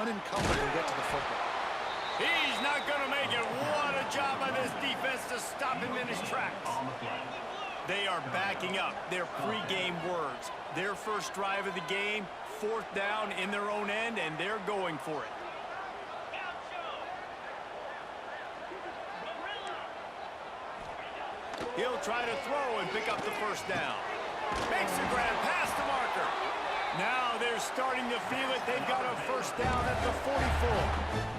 unencumbered and get to the football. He's not going to make it. What a job by this defense to stop him in his tracks. They are backing up their pregame words. Their first drive of the game, 4th down in their own end, and they're going for it. He'll try to throw and pick up the first down. Makes the grab past the marker. Now they're starting to feel it. They've got a first down at the 44.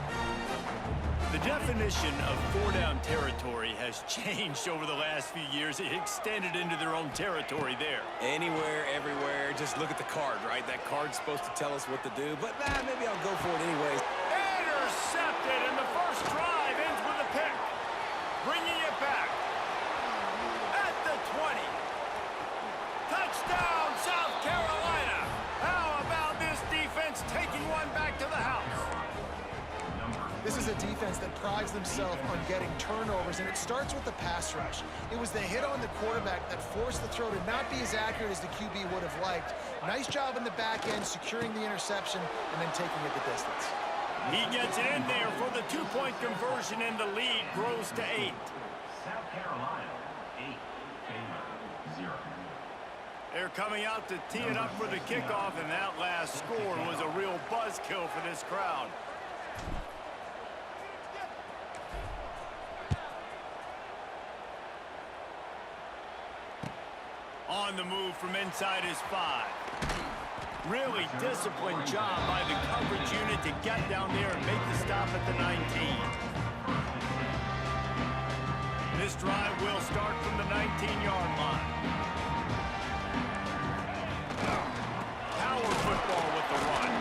The definition of 4-down territory has changed over the last few years. It extended into their own territory there. Anywhere, everywhere, just look at the card, right? That card's supposed to tell us what to do, but maybe I'll go for it anyways. Intercepted, and the first drive ends with a pick. Bringing it back at the 20. Touchdown, South Carolina. How about this defense taking one back to the house? This is a defense that prides themselves on getting turnovers, and it starts with the pass rush. It was the hit on the quarterback that forced the throw to not be as accurate as the QB would have liked. Nice job in the back end, securing the interception, and then taking it the distance. He gets it in there for the 2-point conversion, and the lead grows to 8. South Carolina, 8, Baylor, 0. They're coming out to tee it up for the kickoff, and that last score was a real buzzkill for this crowd. On the move from inside his 5. Really disciplined job by the coverage unit to get down there and make the stop at the 19. This drive will start from the 19-yard line. Power football with the run.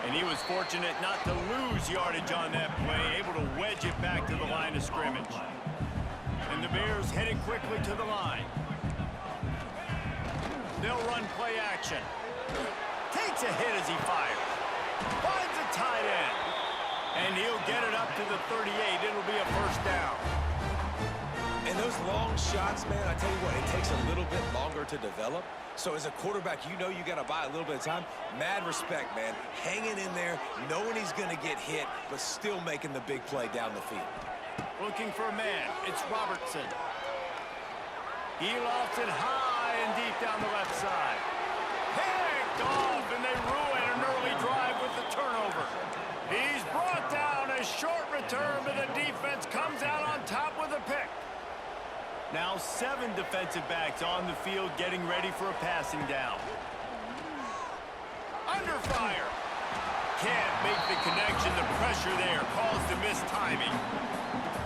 And he was fortunate not to lose yardage on that play, able to wedge it back to the line of scrimmage. And the Bears headed quickly to the line. They'll run play action. Takes a hit as he fires. Finds a tight end. And he'll get it up to the 38. It'll be a first down. And those long shots, man, I tell you what, it takes a little bit longer to develop. So as a quarterback, you know you got to buy a little bit of time. Mad respect, man. Hanging in there, knowing he's going to get hit, but still making the big play down the field. Looking for a man. It's Robertson. He lofts it high and deep down the left side. Picked off, and they ruin an early drive with the turnover. He's brought down. A short return, but the defense comes out on top with a pick. Now 7 defensive backs on the field getting ready for a passing down. Under fire. Can't make the connection. The pressure there caused the missed timing.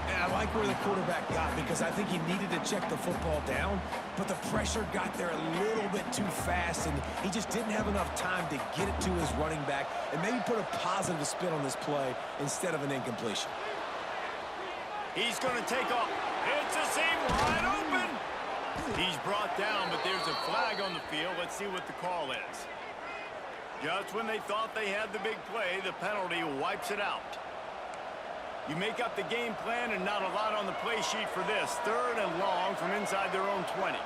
I like where the quarterback got because I think he needed to check the football down, but the pressure got there a little bit too fast, and he just didn't have enough time to get it to his running back and maybe put a positive spin on this play instead of an incompletion. He's going to take off. It's a seam wide open. He's brought down, but there's a flag on the field. Let's see what the call is. Just when they thought they had the big play, the penalty wipes it out. You make up the game plan and not a lot on the play sheet for this. 3rd and long from inside their own 20.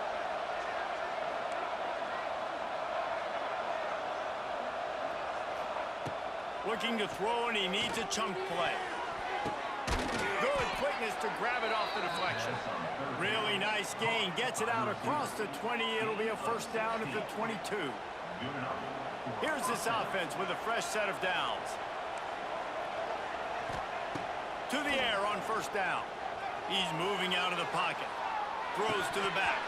Looking to throw, and he needs a chunk play. Good quickness to grab it off the deflection. Really nice gain. Gets it out across the 20. It'll be a first down at the 22. Here's this offense with a fresh set of downs. To the air on first down. He's moving out of the pocket. Throws to the back.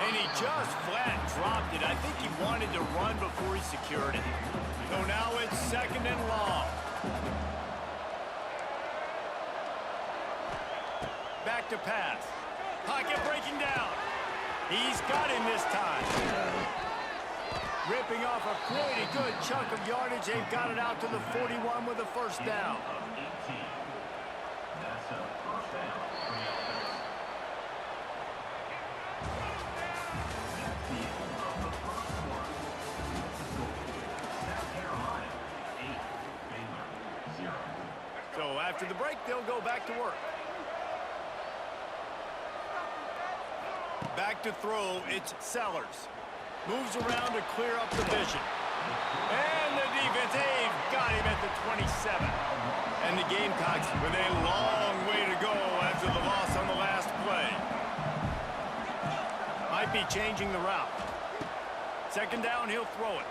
And he just flat dropped it. I think he wanted to run before he secured it. So now it's 2nd and long. Back to pass. Pocket breaking down. He's got him this time. Ripping off a pretty good chunk of yardage. They've got it out to the 41 with a first down. So after the break, they'll go back to work. Back to throw, it's Sellers. Moves around to clear up the vision. And the defense, they've got him at the Gamecocks with a long way to go after the loss on the last play. Might be changing the route. Second down, he'll throw it.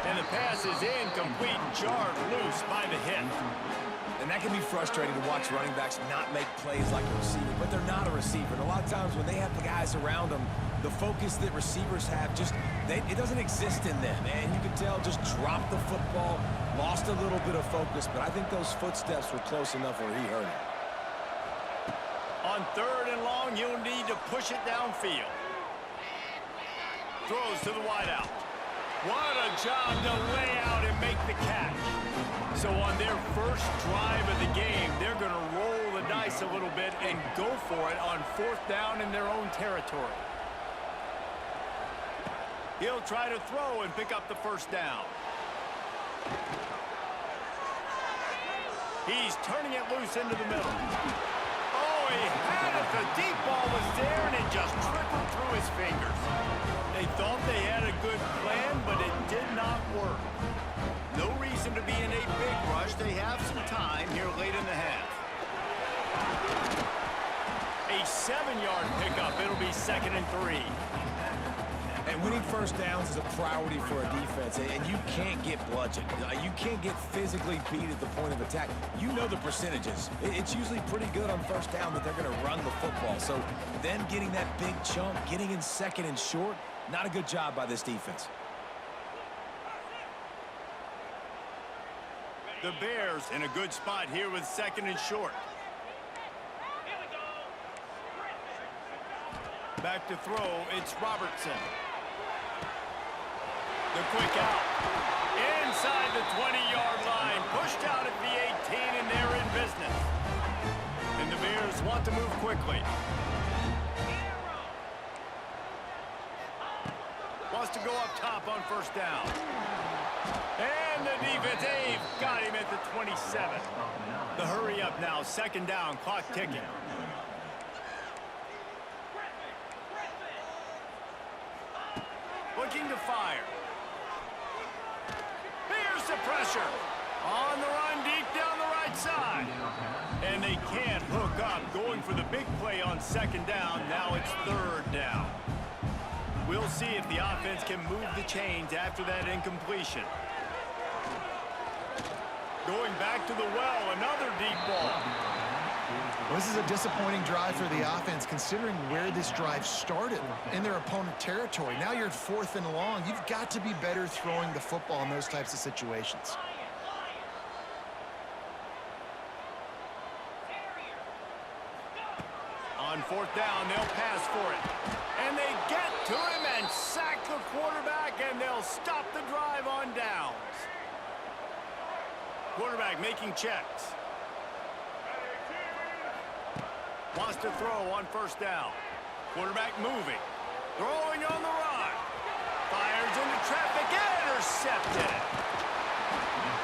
And the pass is incomplete, jarred loose by the hit. And that can be frustrating to watch running backs not make plays like a receiver, but they're not a receiver. And a lot of times when they have the guys around them, the focus that receivers have it doesn't exist in them. And you can tell just dropped the football, lost a little bit of focus, but I think those footsteps were close enough where he heard it. On third and long, you'll need to push it downfield. Throws to the wideout. What a job to lay out and make the catch. So on their first drive of the game, they're going to roll the dice a little bit and go for it on fourth down in their own territory. He'll try to throw and pick up the first down. He's turning it loose into the middle. Oh, he had it. The deep ball was there, and it just trickled through his fingers. They thought they had a good plan, but it did not work. No reason to be in a big rush. They have some time here late in the half. A 7-yard pickup. It'll be 2nd and 3. And winning first downs is a priority for a defense, and you can't get bludgeoned. You can't get physically beat at the point of attack. You know the percentages. It's usually pretty good on first down that they're going to run the football. So then getting that big chunk, getting in 2nd and short, not a good job by this defense. The Bears in a good spot here with 2nd and short. Back to throw, it's Robertson. The quick out. Inside the 20-yard line. Pushed out at the 18, and they're in business. And the Bears want to move quickly. Wants to go up top on first down. And the defense, they've got him at the 27. The hurry up now, 2nd down, clock ticking. Looking to fire. Here's the pressure. On the run, deep down the right side. And they can't hook up. Going for the big play on 2nd down. Now it's 3rd down. We'll see if the offense can move the chains after that incompletion. Going back to the well, another deep ball. This is a disappointing drive for the offense, considering where this drive started, in their opponent territory. Now you're at 4th and long. You've got to be better throwing the football in those types of situations. On 4th down, they'll pass for it. And they get to him and sack the quarterback, and they'll stop the drive on downs. Quarterback making checks. Wants to throw on first down. Quarterback moving. Throwing on the run. Fires into traffic. Intercepted.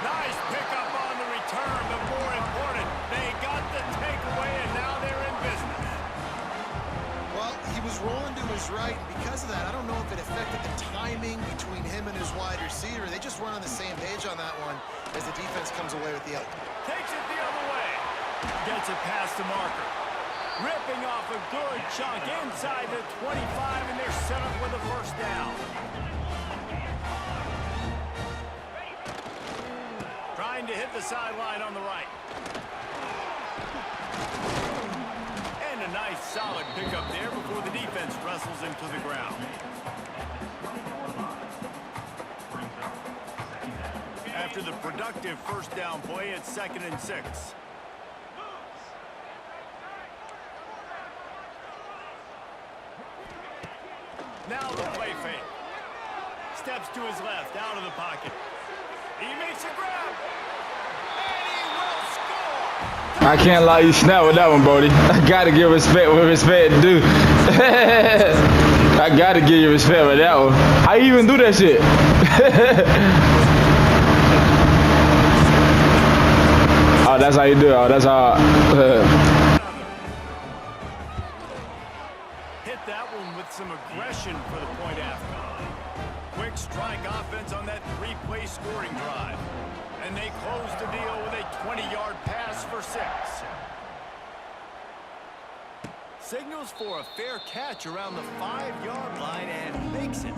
Nice pickup on the return, but more important, they got the takeaway, and now they're in business. Well, he was rolling to his right, and because of that, I don't know if it affected the timing between him and his wide receiver. They just run on the same page on that one as the defense comes away with the out. Takes it the other way. Gets it past the marker. Ripping off a good chunk inside the 25, and they're set up with a first down. Trying to hit the sideline on the right. And a nice solid pickup there before the defense wrestles him to the ground. After the productive first down play, it's 2nd and 6. Now the play fake. Steps to his left, out of the pocket. He makes a grab. And he will score. I can't lie, you snap with that one, Brody. I gotta give respect where respect due. I gotta give you respect with that one. How you even do that shit? Oh, that's how you do it. Oh, that's how. Hit that one with some aggression for the point after. Quick strike offense on that 3-play scoring drive. And they close the deal with a 20-yard pass for 6. Signals for a fair catch around the 5-yard line and makes it.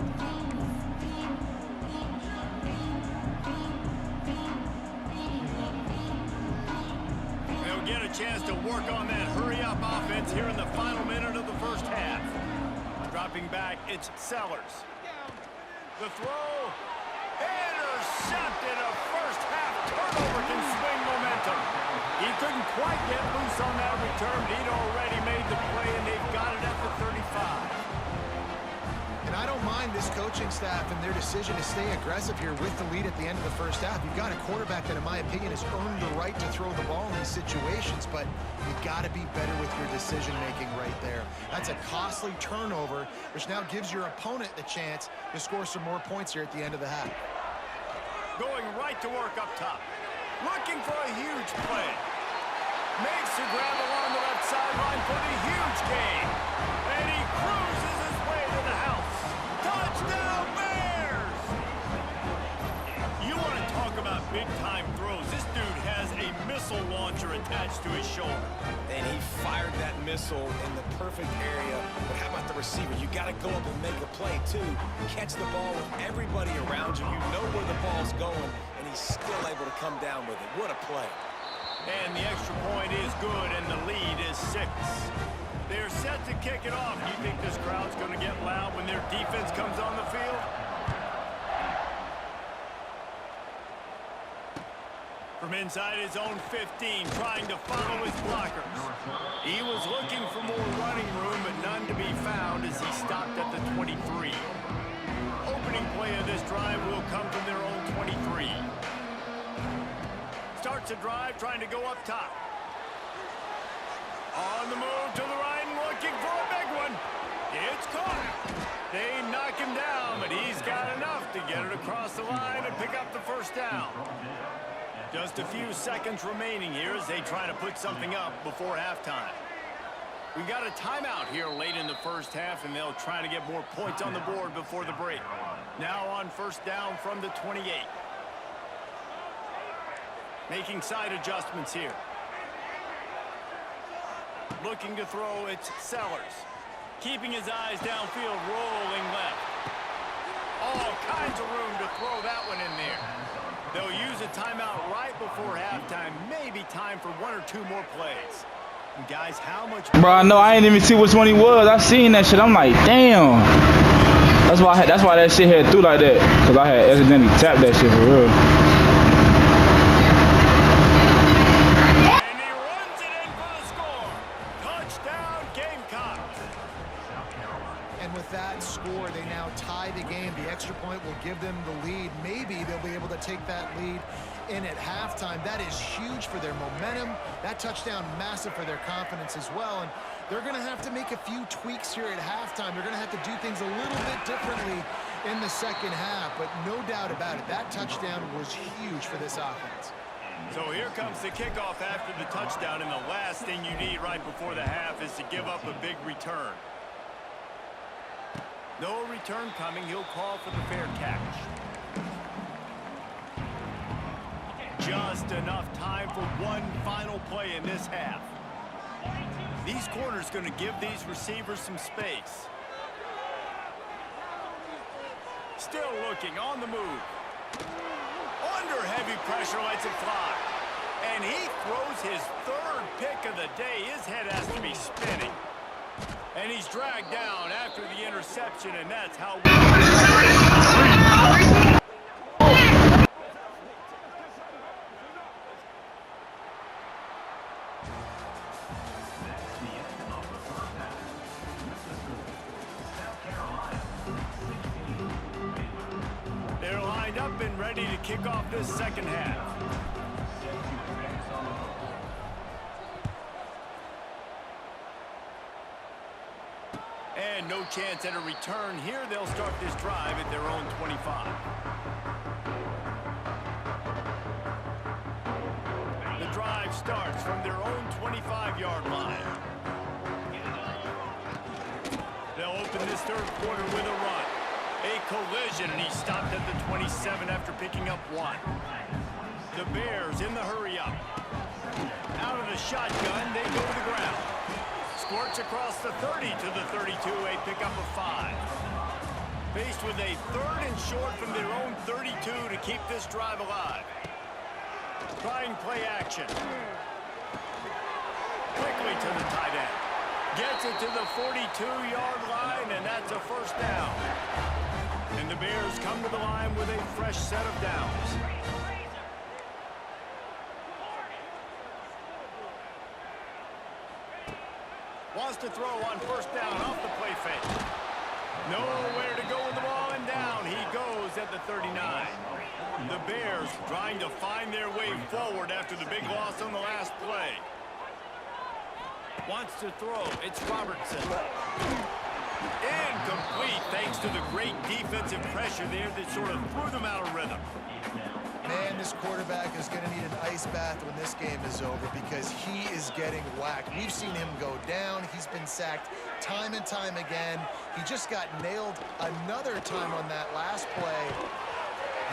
They'll get a chance to work on that hurry-up offense here in the final minute of the first half. Dropping back, it's Sellers. The throw, intercepted. A first-half turnover can swing momentum. He couldn't quite get loose on that return. He'd already made the play, and they've got it at the 35. And I don't mind this coaching staff and their decision to stay aggressive here with the lead at the end of the first half. You've got a quarterback that, in my opinion, has earned the right to throw the ball in these situations, but you've got to be better with your decision-making right there. That's a costly turnover, which now gives your opponent the chance to score some more points here at the end of the half. Going right to work up top. Looking for a huge play. Makes the grab along the left sideline for the huge gain. And he cruises his way to the house. Touchdown, Bears! You want to talk about big-time throws. This dude has a missile launcher attached to his shoulder. And he fired that missile in the perfect area. But how about the receiver? You got to go up and make a play, too. Catch the ball with everybody around you. You know where the ball's going, and he's still able to come down with it. What a play. And the extra point is good, and the lead is 6. They're set to kick it off. You think this crowd's going to get loud when their defense comes on the field? From inside his own 15, trying to follow his blockers. He was looking for more running room, but none to be found as he stopped at the 23. Opening play of this drive will come from their own 23. Starts a drive, trying to go up top. On the move to the right and looking for a big one. It's caught. They knock him down, but he's got enough to get it across the line and pick up the first down. Just a few seconds remaining here as they try to put something up before halftime. We got a timeout here late in the first half, and they'll try to get more points on the board before the break. Now on first down from the 28. Making side adjustments here. Looking to throw, it's Sellers. Keeping his eyes downfield, rolling left. All kinds of room to throw that one in there. They'll use a timeout right before halftime. Maybe time for 1 or 2 more plays. And guys, how much... Bro, I know, I didn't even see which one he was. I seen that shit. I'm like, damn. That's why that shit had through like that. Because I had accidentally tapped that shit for real. And he runs it in for the score. Touchdown, Gamecocks. And with that score, they now tie the game. The extra point will give them the lead. Maybe they'll be able to take that lead in at halftime. That is huge for their momentum. That touchdown, massive for their confidence as well. And they're going to have to make a few tweaks here at halftime. They're going to have to do things a little bit differently in the second half. But no doubt about it, that touchdown was huge for this offense. So here comes the kickoff after the touchdown, and the last thing you need right before the half is to give up a big return. No return coming. He'll call for the fair catch. Just enough time for one final play in this half. These corners going to give these receivers some space. Still looking on the move. Under heavy pressure, lets it fly. And he throws his 3rd pick of the day. His head has to be spinning. And he's dragged down after the interception, and that's how... They're lined up and ready to kick off this second half. And no chance at a return here. They'll start this drive at their own 25. The drive starts from their own 25-yard line. They'll open this 3rd quarter with a run. A collision, and he stopped at the 27 after picking up 1. The Bears in the hurry up. Out of the shotgun, they go to the ground. Squirts across the 30 to the 32, a pickup of 5. Faced with a 3rd and short from their own 32 to keep this drive alive. Trying play action. Quickly to the tight end. Gets it to the 42-yard line, and that's a first down. And the Bears come to the line with a fresh set of downs. Wants to throw on first down off the play fake. Nowhere to go with the ball, and down he goes at the 39. The Bears trying to find their way forward after the big loss on the last play. Wants to throw. It's Robertson. Incomplete thanks to the great defensive pressure there that sort of threw them out of rhythm. Man, this quarterback is going to need an ice bath when this game is over because he is getting whacked. We've seen him go down. He's been sacked time and time again. He just got nailed another time on that last play.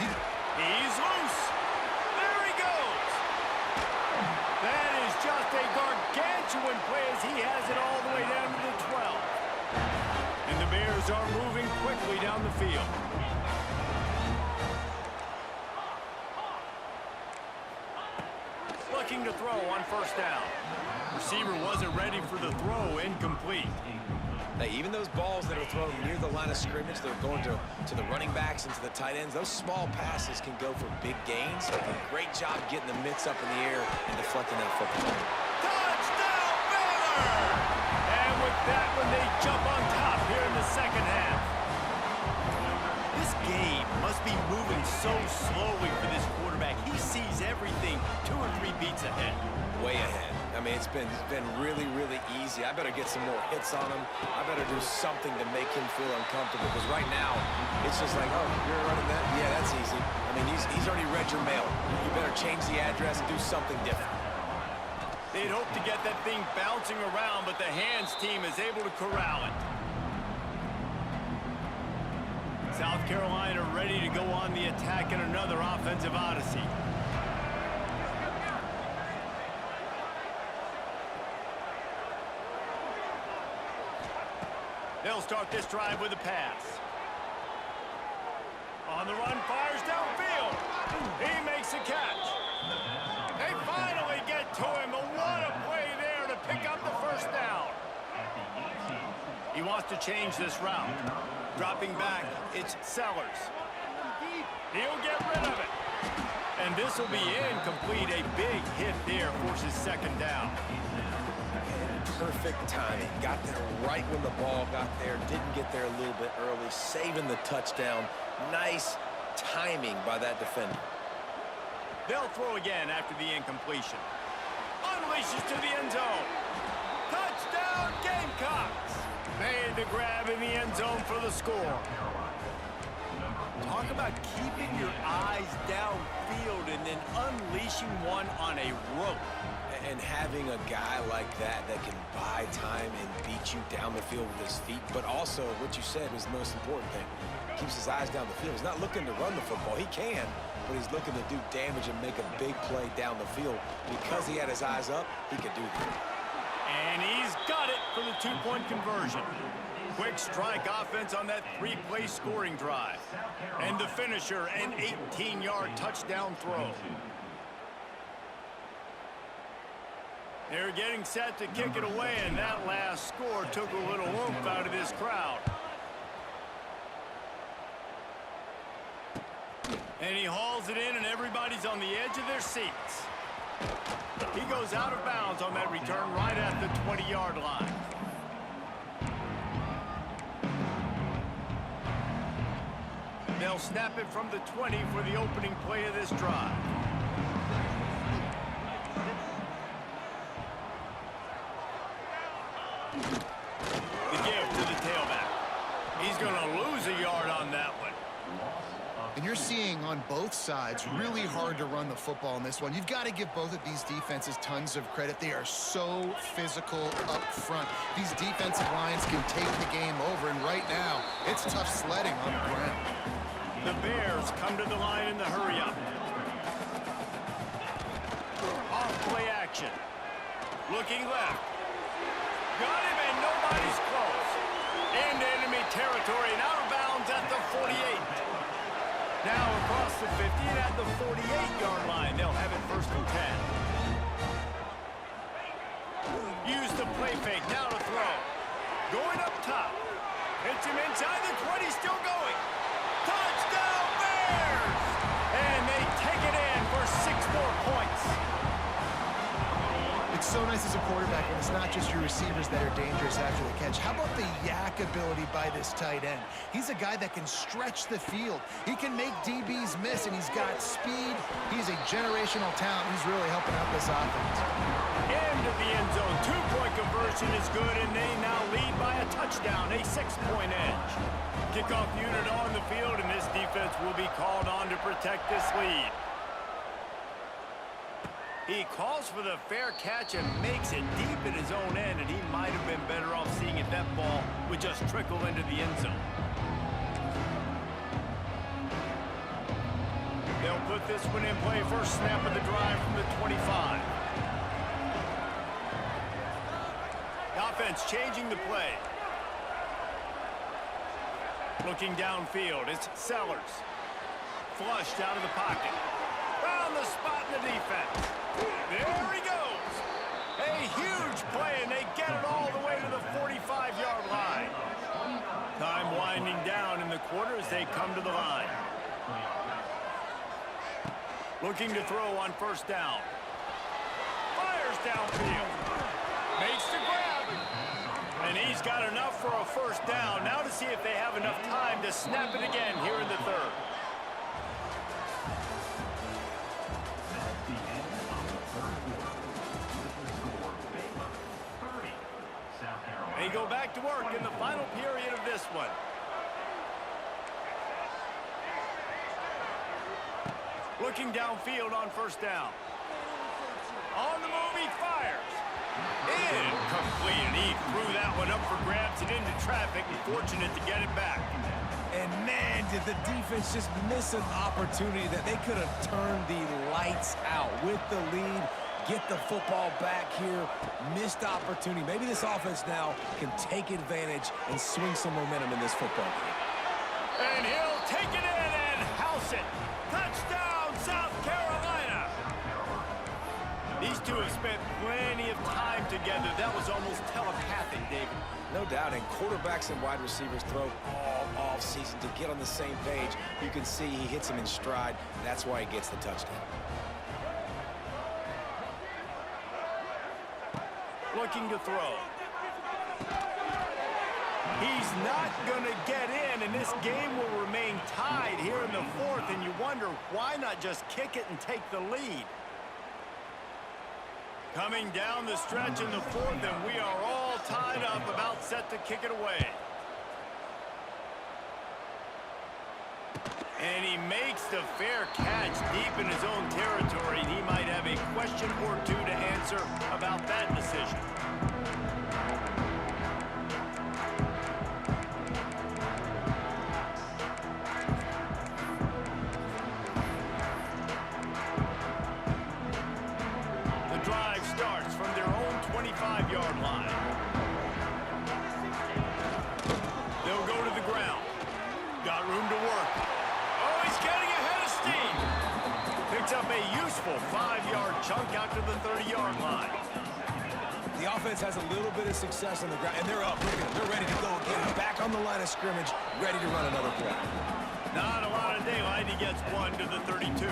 He's loose. There he goes. That is just a gargantuan play as he has it all the way down to the 12. And the Bears are moving quickly down the field. Looking to throw on first down. Receiver wasn't ready for the throw, incomplete. Hey, even those balls that are thrown near the line of scrimmage, they're going to the running backs and to the tight ends. Those small passes can go for big gains. Great job getting the mitts up in the air and deflecting that football. Touchdown, Baylor! And with that one, they jump on top here in the second half. This game must be moving so slowly for this quarterback. He sees everything 2 or 3 beats ahead. Way ahead. I mean, it's been really, really easy. I better get some more hits on him. I better do something to make him feel uncomfortable because right now, it's just like, oh, you're running that? Yeah, that's easy. I mean, he's already read your mail. You better change the address and do something different. They'd hope to get that thing bouncing around, but the hands team is able to corral it. South Carolina ready to go on the attack in another offensive odyssey. They'll start this drive with a pass. On the run, fires downfield. He makes a catch. They finally get to him, but what a play there to pick up the first down. He wants to change this route. Dropping back, it's Sellers. He'll get rid of it. And this will be incomplete. A big hit there forces second down. Perfect timing. Got there right when the ball got there. Didn't get there a little bit early. Saving the touchdown. Nice timing by that defender. They'll throw again after the incompletion. Unleashes to the end zone. Touchdown, Gamecocks. Made the grab in the end zone for the score. Talk about keeping your eyes downfield and then unleashing one on a rope. And having a guy like that can buy time and beat you down the field with his feet, but also what you said was the most important thing. Keeps his eyes down the field. He's not looking to run the football. He can, but he's looking to do damage and make a big play down the field. Because he had his eyes up, he could do that. And he's got it for the 2-point conversion. Quick strike offense on that 3-play scoring drive. And the finisher, an 18-yard touchdown throw. They're getting set to kick it away, and that last score took a little oomph out of this crowd. And he hauls it in, and everybody's on the edge of their seats. He goes out of bounds on that return right at the 20-yard line. They'll snap it from the 20 for the opening play of this drive. The give to the tailback. He's going to lose a yard on that one. And you're seeing on both sides really hard to run the football in this one. You've got to give both of these defenses tons of credit. They are so physical up front. These defensive lines can take the game over, and right now, it's tough sledding on the ground. The Bears come to the line in the hurry-up. action. Looking left. Got him, and nobody's close. Into enemy territory and out of bounds at the 48. Now across the 50 and at the 48-yard line. They'll have it 1st and 10. Use the play fake. Now to throw. Going up top. Hits him inside the 20. Still going. Touchdown Bears! And they take it in for 6 more points. It's so nice as a quarterback when it's not just your receivers that are dangerous after the catch. How about the yak ability by this tight end? He's a guy that can stretch the field. He can make DBs miss, and he's got speed. He's a generational talent. He's really helping out this offense. Into the end zone. 2-point conversion is good, and they now lead by a touchdown, a 6-point edge. Kickoff unit on the field, and this defense will be called on to protect this lead. He calls for the fair catch and makes it deep in his own end, and he might have been better off seeing if that ball would just trickle into the end zone. They'll put this one in play. First snap of the drive from the 25. The offense changing the play. Looking downfield, it's Sellers. Flushed out of the pocket. Found the spot in the defense. There he goes. A huge play, and they get it all the way to the 45-yard line. Time winding down in the quarter as they come to the line. Looking to throw on 1st down. Fires downfield. Makes the grab. And he's got enough for a 1st down. Now to see if they have enough time to snap it again here in the 3rd. They go back to work in the final period of this one. Looking downfield on 1st down. On the move, he fires. Incomplete, and he threw that one up for grabs and into traffic, and fortunate to get it back. And man, did the defense just miss an opportunity that they could have turned the lights out with the lead. Get the football back here. Missed opportunity. Maybe this offense now can take advantage and swing some momentum in this football game. And he'll take it in and house it. Touchdown, South Carolina. These two have spent plenty of time together. That was almost telepathic, David. No doubt, and quarterbacks and wide receivers throw all off-season to get on the same page. You can see he hits him in stride. That's why he gets the touchdown. Looking to throw. He's not going to get in, and this game will remain tied here in the 4th, and you wonder why not just kick it and take the lead. Coming down the stretch in the 4th, and we are all tied up, about set to kick it away. And he makes the fair catch deep in his own territory. He might have a question or two to answer about that decision. The drive starts from their own 25-yard line. They'll go to the ground. Got room to work. Oh, he's getting ahead of steam. Picks up a useful 5-yard chunk out to the 30-yard line. The offense has a little bit of success on the ground, and they're up. Look at them. They're ready to go again. Back on the line of scrimmage, ready to run another play. Not a lot of daylight. He gets one to the 32.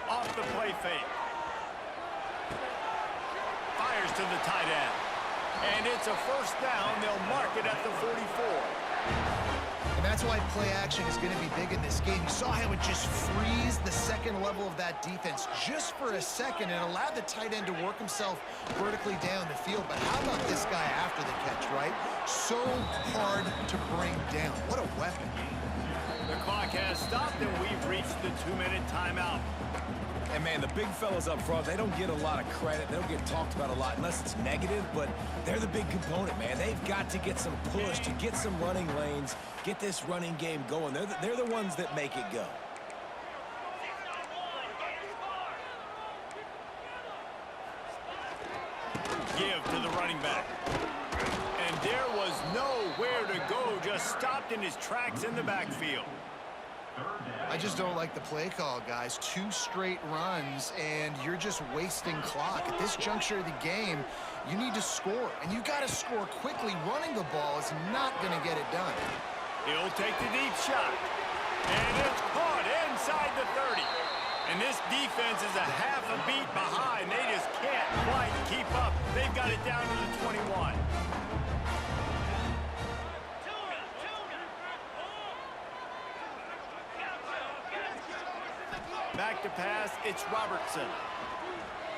Off the play fake. Fires to the tight end. And it's a 1st down. They'll mark it at the 44. And that's why play action is going to be big in this game. You saw how it just frees the second level of that defense just for a second and allowed the tight end to work himself vertically down the field. But how about this guy after the catch, right? So hard to bring down. What a weapon. The clock has stopped, and we've reached the 2-minute timeout. And, man, the big fellas up front, they don't get a lot of credit. They don't get talked about a lot unless it's negative, but they're the big component, man. They've got to get some push, to get some running lanes, get this running game going. They're the ones that make it go. stopped in his tracks in the backfield. I just don't like the play call, guys. 2 straight runs, and you're just wasting clock. At this juncture of the game, you need to score, and you got to score quickly. Running the ball is not going to get it done. He'll take the deep shot. And it's caught inside the 30. And this defense is a half a beat behind. They just can't quite keep up. They've got it down to the 21. Back to pass, it's Robertson.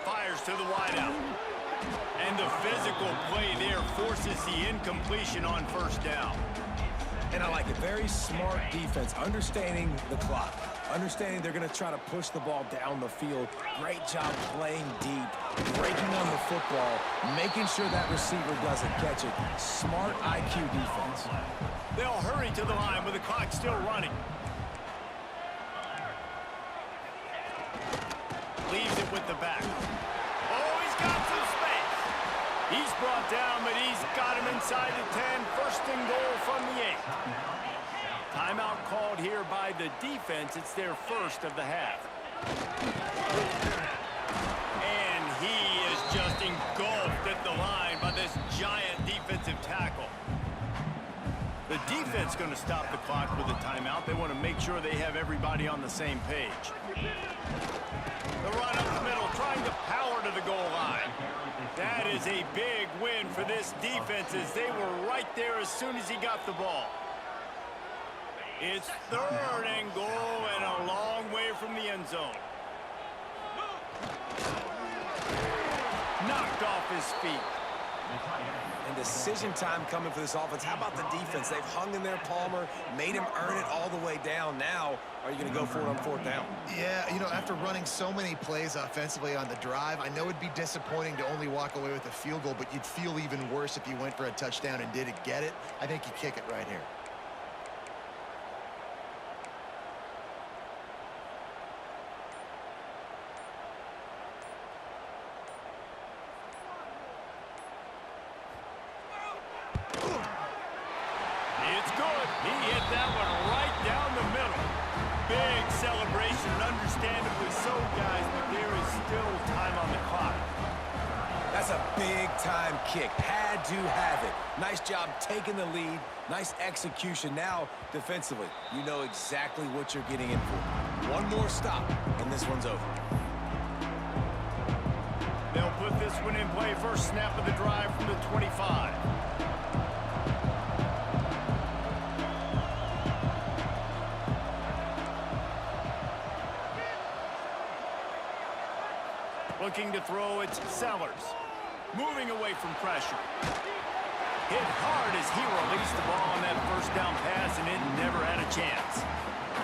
Fires to the wideout. And the physical play there forces the incompletion on first down. And I like it. Very smart defense, understanding the clock, understanding they're going to try to push the ball down the field. Great job playing deep, breaking on the football, making sure that receiver doesn't catch it. Smart IQ defense. They'll hurry to the line with the clock still running. Leaves it with the back. Oh, he's got some space. He's brought down, but he's got him inside the 10. First and goal from the 8. Timeout called here by the defense. It's their first of the half. And he is just engulfed at the line by this giant defensive tackle. The defense going to stop the clock with a timeout. They want to make sure they have everybody on the same page. The run up the middle, trying to power to the goal line. That is a big win for this defense as they were right there as soon as he got the ball. It's 3rd and goal and a long way from the end zone. Knocked off his feet. And decision time coming for this offense. How about the defense? They've hung in there, Palmer, made him earn it all the way down. Now, are you going to go for it on 4th down? Yeah, you know, after running so many plays offensively on the drive, I know it'd be disappointing to only walk away with a field goal, but you'd feel even worse if you went for a touchdown and didn't get it. I think you kick it right here. It's good. He hit that one right down the middle. Big celebration, understandably so, guys, but there is still time on the clock. That's a big-time kick. Had to have it. Nice job taking the lead. Nice execution. Now, defensively, you know exactly what you're getting in for. One more stop, and this one's over. They'll put this one in play. First snap of the drive from the 25. Looking to throw, it's Sellers. Moving away from pressure. Hit hard as he released the ball on that first down pass, and it never had a chance.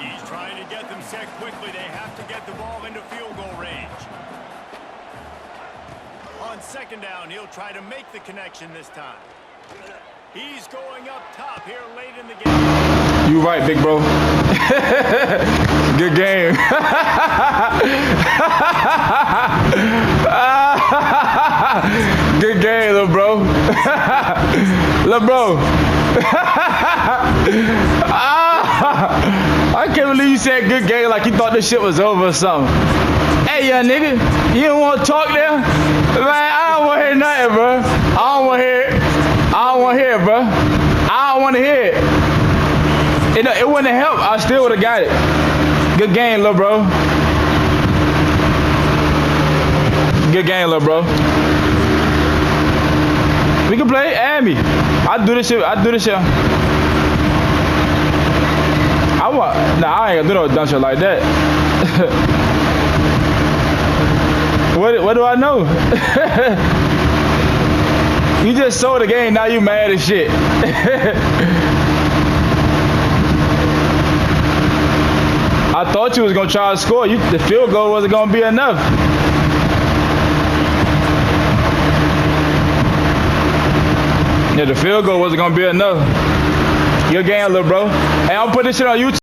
He's trying to get them set quickly. They have to get the ball into field goal range. On 2nd down, he'll try to make the connection this time. He's going up top here late in the game. You right, big bro. Good game. Good game, little bro. Little bro. I can't believe you said good game like you thought this shit was over or something. Hey, young nigga, you don't want to talk there? Man, I don't want to hear nothing, bro. I don't want to hear it. I don't want to hear it, bro. I don't want to hear it. It wouldn't have helped. I still would have got it. Good game, little bro. Good game, little bro. We can play. Add me. I do this shit. I do this shit. Nah, I ain't gonna do no dumb shit like that. What do I know? You just sold the game. Now you mad as shit. I thought you was gonna try to score. The field goal wasn't gonna be enough. Yeah, the field goal wasn't gonna be enough. Good game, little bro. Hey, I'm putting this shit on YouTube.